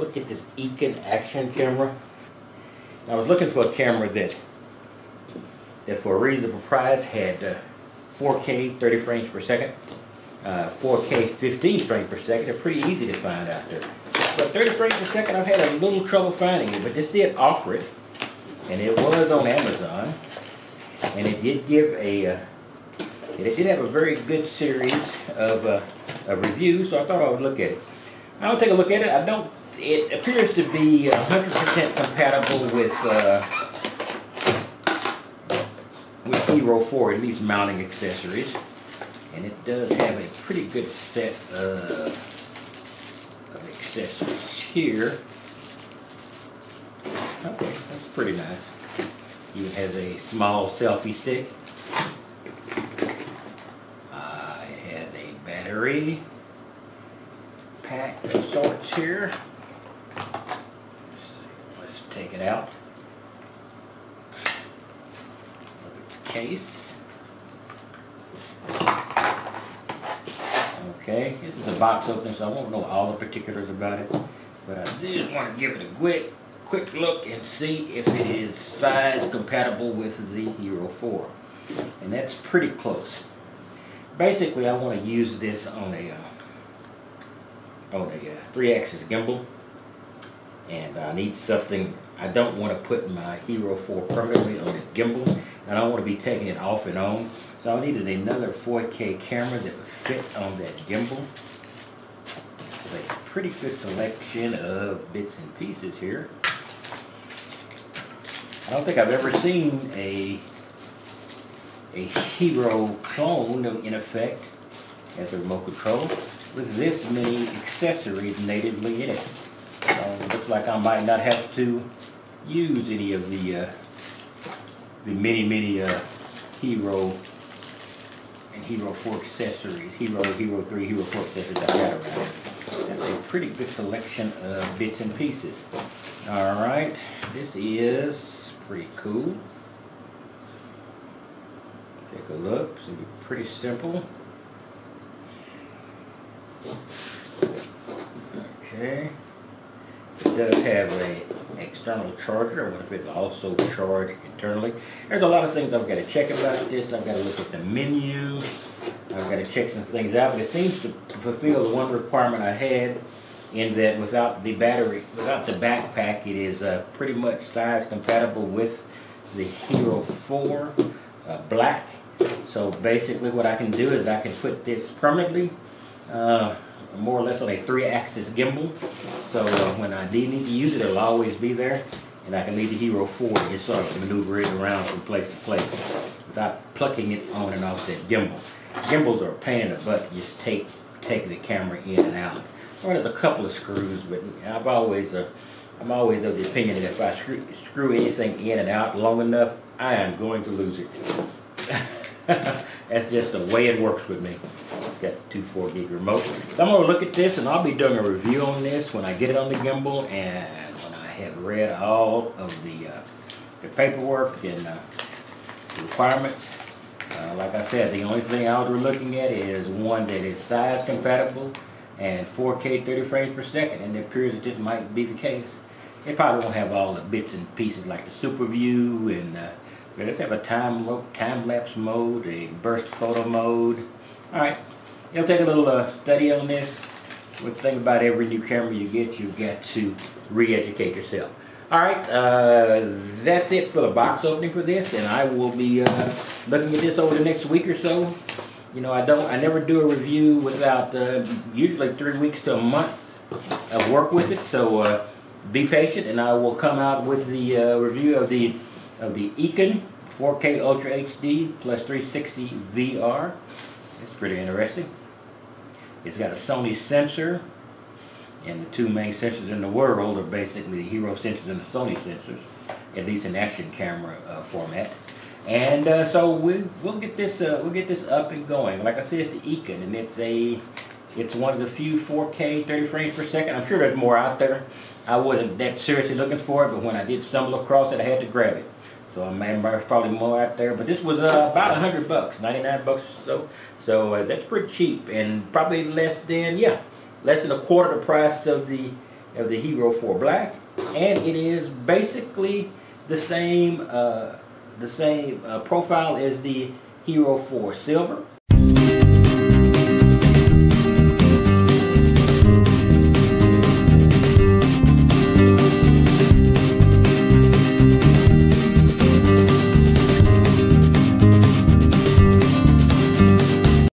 look at this Eken action camera. I was looking for a camera that for a reasonable price had 4K 30 frames per second, 4K 15 frames per second. They're pretty easy to find out there. But 30 frames per second, I've had a little trouble finding it, but this did offer it, and it was on Amazon, and it did give a, it did have a very good series of reviews, so I thought I would look at it. I'll take a look at it. It appears to be 100% compatible with Hero 4, at least mounting accessories, and it does have a pretty good set of accessories here. Okay, that's pretty nice. It has a small selfie stick. It has a battery pack of sorts here. Let's take it out. Look at the case. Okay, this is a box opener, so I won't know all the particulars about it, but I did want to give it a quick look and see if it is size compatible with the Hero 4, and that's pretty close. Basically, I want to use this on a 3-axis gimbal, and I need something. I don't want to put my Hero 4 permanently on a gimbal, and I don't want to be taking it off and on. So I needed another 4K camera that would fit on that gimbal. There's a pretty good selection of bits and pieces here. I don't think I've ever seen a Hero clone in effect as a remote control with this many accessories natively in it. So it looks like I might not have to use any of the many Hero and Hero 4 accessories, Hero 3, Hero 4 accessories I've got around. That's a pretty good selection of bits and pieces. Alright, this is pretty cool. Take a look, it's pretty simple. Okay. It does have an external charger. I wonder if it'll also charge internally. There's a lot of things I've got to check about this. I've got to look at the menu. I've got to check some things out. But it seems to fulfill the one requirement I had, in that without the battery, without the backpack, it is pretty much size compatible with the Hero 4 Black. So basically what I can do is I can put this permanently more or less on a 3-axis gimbal, so when I need to use it, it'll always be there, and I can leave the Hero 4 and just sort of maneuver it around from place to place without plucking it on and off that gimbal. Gimbals are a pain in the butt to just take the camera in and out. Well, there's a couple of screws, but I'm always of the opinion that if I screw anything in and out long enough, I am going to lose it. That's just the way it works with me. It's got the 2 4-gig remote. So I'm going to look at this, and I'll be doing a review on this when I get it on the gimbal, and when I have read all of the paperwork and the requirements. Like I said, the only thing I was looking at is one that is size compatible and 4K 30 frames per second, and it appears that this might be the case. It probably won't have all the bits and pieces like the super view, and let's have a time-lapse mode, a burst photo mode. Alright, you'll take a little study on this. One thing about every new camera you get, you've got to re-educate yourself. Alright, that's it for the box opening for this, and I will be looking at this over the next week or so. You know, I never do a review without usually 3 weeks to a month of work with it, so be patient, and I will come out with the review of the Eken 4K Ultra HD plus 360 VR. It's pretty interesting. It's got a Sony sensor, and the two main sensors in the world are basically the Hero sensors and the Sony sensors, at least in action camera format. And so we'll get this up and going. Like I said, it's the Eken, and it's one of the few 4K 30 frames per second. I'm sure there's more out there. I wasn't that seriously looking for it, but when I did stumble across it, I had to grab it. So there's probably more out there, but this was about $100, 99 bucks or so. So that's pretty cheap, and probably less than a quarter the price of the of the Hero 4 Black, and it is basically the same profile as the Hero 4 Silver.